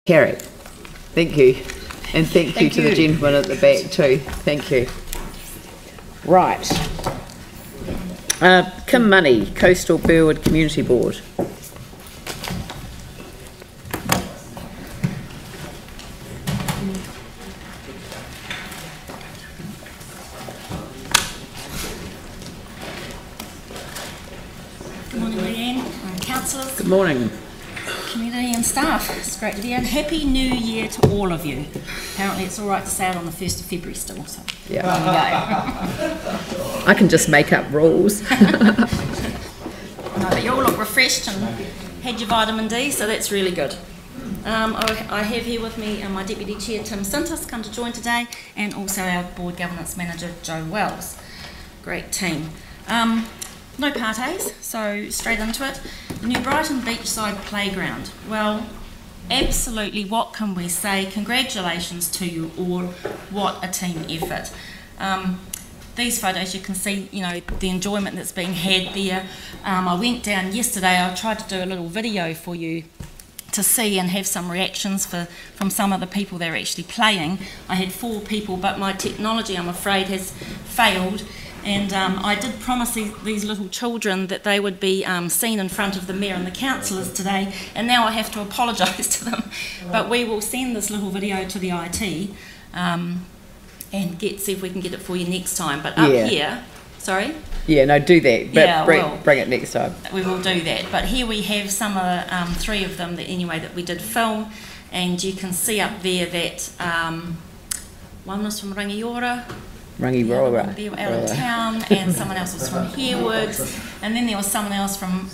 Carried. Thank you. And thank you to the gentleman at the back too. Thank you. Right. Kim Money, Coastal-Burwood Community Board. Good morning, Leanne and councillors. Good morning. Community and staff. It's great to be here. Happy New Year to all of you. Apparently it's all right to say it on the 1st of February still, so yeah. There we go. I can just make up rules. No, but you all look refreshed and had your vitamin D, so that's really good. I have here with me my Deputy Chair Tim Sintas come to join today, and also our Board Governance Manager Joe Wells. Great team. No parties, so straight into it. The New Brighton Beachside Playground. Well, absolutely, what can we say? Congratulations to you all. What a team effort. These photos, you can see, you know, the enjoyment that's being had there. I went down yesterday, I tried to do a little video for you to see and have some reactions from some of the people that are actually playing. I had 4 people, but my technology, I'm afraid, has failed. And I did promise these little children that they would be seen in front of the Mayor and the councillors today, and now I have to apologise to them. But we will send this little video to the IT and see if we can get it for you next time. But up here, sorry? Yeah, no, do that, but yeah, bring it next time. We will do that. But here we have some of the 3 of them that we did film, and you can see up there that one was from Rangiora, they were out of town, and someone else was from Harewood, and then there was someone else from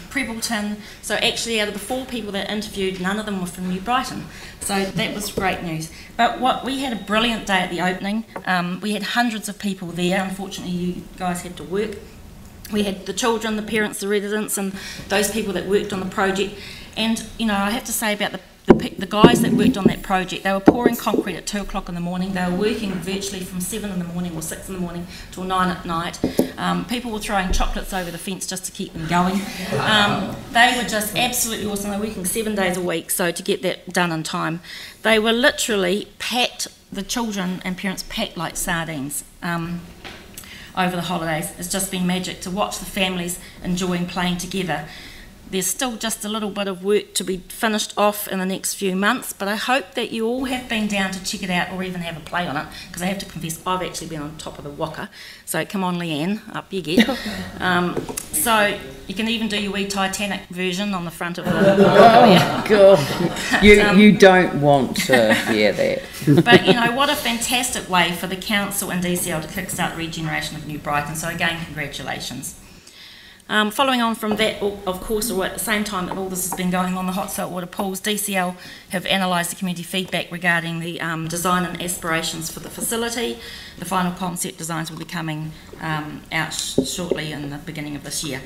Prebleton. So actually out of the 4 people that interviewed, none of them were from New Brighton. So that was great news. But we had a brilliant day at the opening. We had hundreds of people there. Unfortunately, you guys had to work. We had the children, the parents, the residents, and those people that worked on the project. And, you know, I have to say about the guys that worked on that project, they were pouring concrete at 2 o'clock in the morning. They were working virtually from 7 in the morning or 6 in the morning till 9 at night. People were throwing chocolates over the fence just to keep them going. They were just absolutely awesome. They were working 7 days a week, so to get that done in time. They were literally packed, the children and parents packed like sardines. Over the holidays. It's just been magic to watch the families enjoying playing together. There's still just a little bit of work to be finished off in the next few months, but I hope that you all have been down to check it out or even have a play on it, because I have to confess I've actually been on top of the waka. So come on, Leanne, up you get. So you can even do your wee Titanic version on the front of the oh God, you don't want to hear that. But you know, what a fantastic way for the council and DCL to kickstart the regeneration of New Brighton. So again, congratulations. Following on from that, of course, or at the same time that all this has been going on, the hot saltwater pools, DCL have analysed the community feedback regarding the design and aspirations for the facility. The final concept designs will be coming out shortly in the beginning of this year.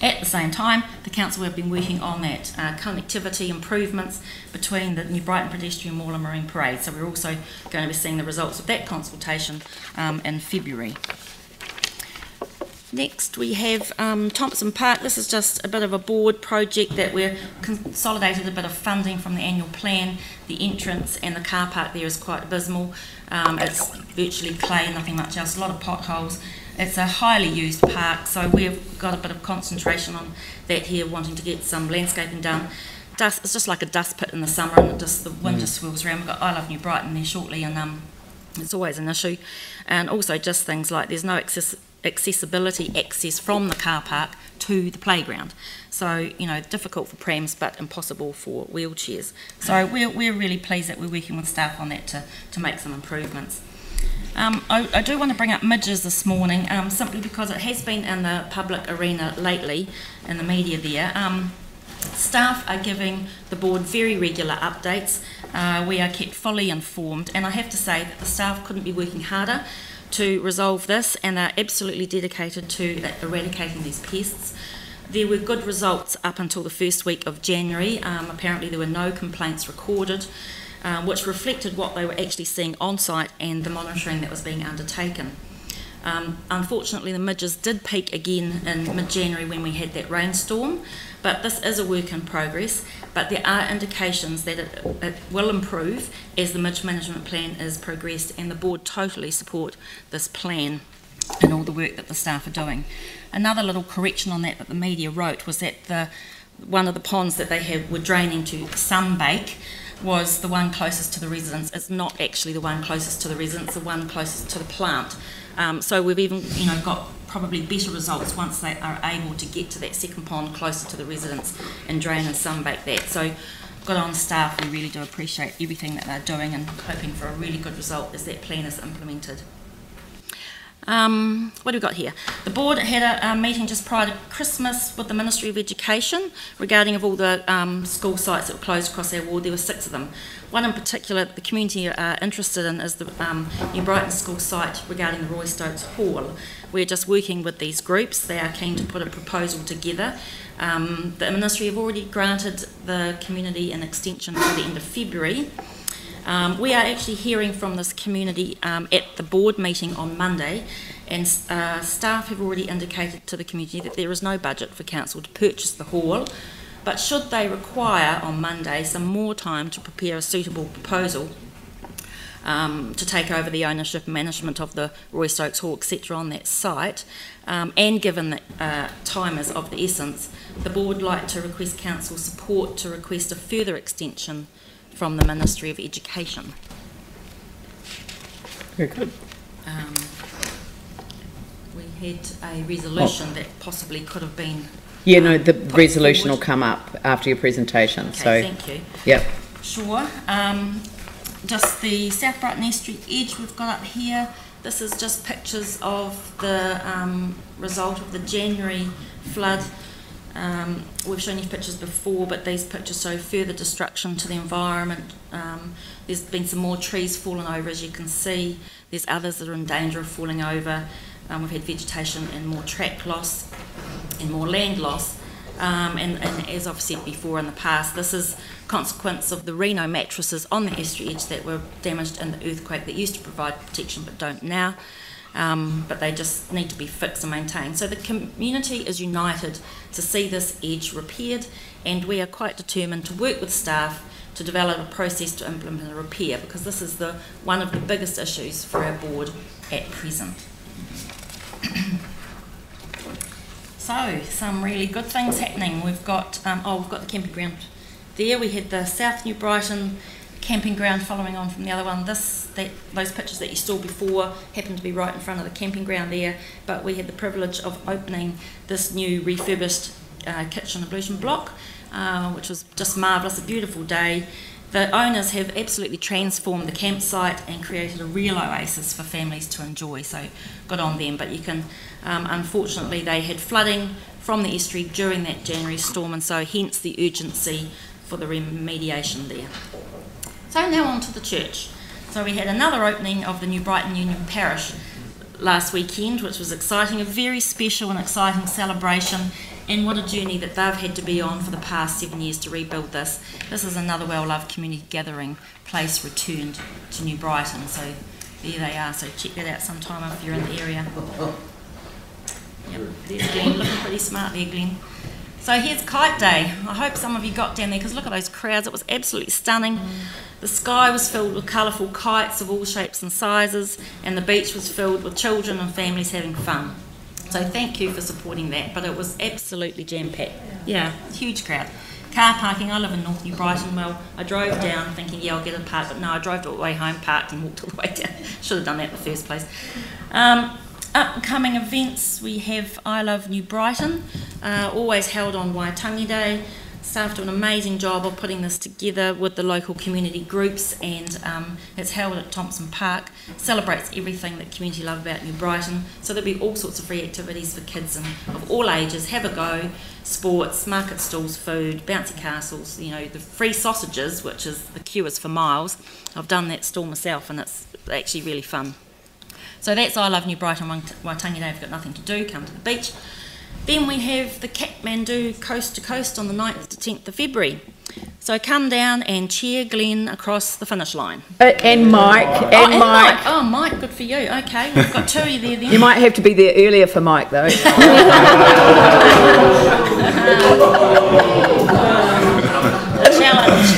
At the same time, the council have been working on that connectivity improvements between the New Brighton Pedestrian Mall and Marine Parade. So we're also going to be seeing the results of that consultation in February. Next we have Thompson Park. This is just a bit of a board project that we're consolidated a bit of funding from the annual plan. The entrance and the car park there is quite abysmal. It's virtually clay, nothing much else, a lot of potholes. It's a highly used park, so we've got a bit of concentration on that here, wanting to get some landscaping done. It's just like a dust pit in the summer, and the wind just swirls around. We've got I Love New Brighton there shortly, and it's always an issue. And also just things like there's no accessibility access from the car park to the playground. So, you know, difficult for prams but impossible for wheelchairs. So we're really pleased that we're working with staff on that to make some improvements. I do want to bring up Midges this morning, simply because it has been in the public arena lately, in the media there. Staff are giving the board very regular updates. We are kept fully informed, and I have to say that the staff couldn't be working harder to resolve this, and they're absolutely dedicated to eradicating these pests. There were good results up until the first week of January. Apparently there were no complaints recorded, which reflected what they were actually seeing on site and the monitoring that was being undertaken. Unfortunately, the midges did peak again in mid-January when we had that rainstorm, but this is a work in progress. But there are indications that it will improve as the midge management plan is progressed, and the board totally support this plan and all the work that the staff are doing. Another little correction on that the media wrote was that one of the ponds that they were draining to Sunbake was the one closest to the residents. It's not actually the one closest to the residents, the one closest to the plant. So we've even got probably better results once they are able to get to that second pond closer to the residents and drain and sunbake that. So good on staff, we really do appreciate everything that they're doing and hoping for a really good result as that plan is implemented. What do we got here? The board had a meeting just prior to Christmas with the Ministry of Education regarding of all the school sites that were closed across our ward. There were 6 of them. One in particular the community are interested in is the New Brighton school site regarding the Roy Stokes Hall. We're just working with these groups. They are keen to put a proposal together. The Ministry have already granted the community an extension to the end of February. We are actually hearing from this community at the board meeting on Monday, and staff have already indicated to the community that there is no budget for council to purchase the hall, but should they require on Monday some more time to prepare a suitable proposal to take over the ownership and management of the Roy Stokes Hall, etc. on that site, and given that time is of the essence, the board would like to request council support to request a further extension from the Ministry of Education. Very good. We had a resolution that possibly could have been... Yeah, no, the resolution will come up after your presentation. Okay, so, thank you. Yep. Sure. Just the South Brighton Estuary edge we've got up here. This is just pictures of the result of the January flood. We've shown you pictures before, but these pictures show further destruction to the environment. There's been some more trees fallen over, as you can see. There's others that are in danger of falling over. We've had vegetation and more track loss and more land loss. And as I've said before in the past, this is consequence of the Reno mattresses on the estuary edge that were damaged in the earthquake that used to provide protection but don't now. But they just need to be fixed and maintained. So the community is united to see this edge repaired, and we are quite determined to work with staff to develop a process to implement a repair, because this is one of the biggest issues for our board at present. So some really good things happening. We've got the camping ground there. We had the South New Brighton camping ground following on from the other one. Those pictures that you saw before happened to be right in front of the camping ground there, but we had the privilege of opening this new refurbished kitchen ablution block, which was just marvellous, a beautiful day. The owners have absolutely transformed the campsite and created a real oasis for families to enjoy, so good on them. But you can, unfortunately, they had flooding from the estuary during that January storm, and so hence the urgency for the remediation there. So now on to the church. So we had another opening of the New Brighton Union Parish last weekend, which was exciting, a very special and exciting celebration, and what a journey that they've had to be on for the past 7 years to rebuild this. This is another well-loved community gathering place returned to New Brighton, so there they are, so check that out sometime if you're in the area. Yep, there's Glenn, looking pretty smart there, Glenn. So here's Kite Day. I hope some of you got down there, because look at those crowds, it was absolutely stunning. The sky was filled with colourful kites of all shapes and sizes, and the beach was filled with children and families having fun. So thank you for supporting that, but it was absolutely jam-packed. Yeah, huge crowd. Car parking, I live in North New Brighton. Well, I drove down thinking, yeah, I'll get a park, but no, I drove all the way home, parked and walked all the way down. Should have done that in the first place. Upcoming events, we have I Love New Brighton, always held on Waitangi Day. Staff do an amazing job of putting this together with the local community groups, and it's held at Thompson Park, celebrates everything that community love about New Brighton. So there'll be all sorts of free activities for kids and of all ages, have a go, sports, market stalls, food, bouncy castles, you know, the free sausages, which is the queue is for miles. I've done that stall myself and it's actually really fun. So that's I Love New Brighton, Waitangi Day. If you've got nothing to do, come to the beach. Then we have the Kathmandu Coast to Coast on the 9th to 10th of February. So come down and cheer Glenn across the finish line. And Mike. And Mike. Oh, Mike, good for you. Okay, we've got two of you there then. You might have to be there earlier for Mike, though. A challenge.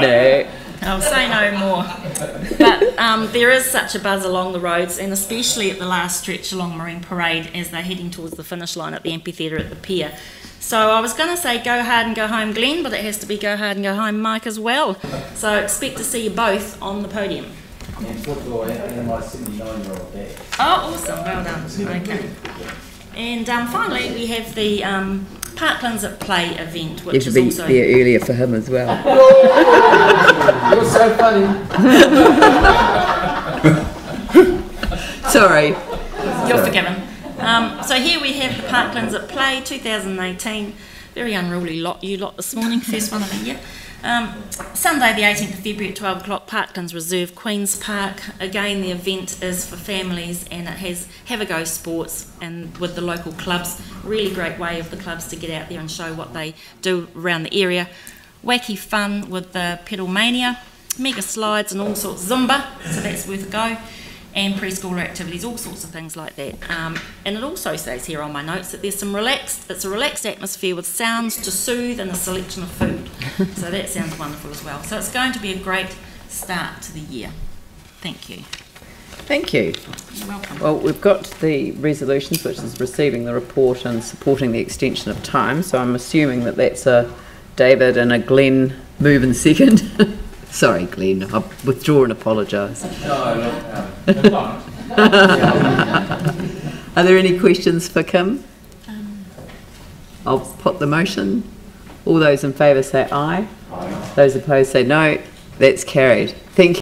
No. I'll say no more. But there is such a buzz along the roads, and especially at the last stretch along Marine Parade as they're heading towards the finish line at the amphitheatre at the pier. So I was going to say go hard and go home Glenn, but it has to be go hard and go home Mike as well. So expect to see you both on the podium. And football and my 79-year-old dad. Oh, awesome. Well done. Okay. And finally, we have the Parklands at Play event, which is also... be there earlier for him as well. You're so funny. Sorry. You're forgiven. So here we have the Parklands at Play 2018. Very unruly lot, you lot, this morning. First one of the year. Sunday the 18th of February at 12 o'clock, Parklands Reserve, Queen's Park. Again, the event is for families and it has have-a-go sports and with the local clubs. Really great way of the clubs to get out there and show what they do around the area. Wacky fun with the pedal mania, mega slides and all sorts, Zumba, so that's worth a go. And preschooler activities, all sorts of things like that. And it also says here on my notes that there's it's a relaxed atmosphere with sounds to soothe and a selection of food. So that sounds wonderful as well. So it's going to be a great start to the year. Thank you. Thank you. You're welcome. Well, we've got the resolutions, which is receiving the report and supporting the extension of time. So I'm assuming that that's a David and a Glenn move and second. Sorry, Glenn, I withdraw and apologise. No, Are there any questions for Kim? I'll put the motion. All those in favour say aye. Aye. Those opposed say no. That's carried. Thank you.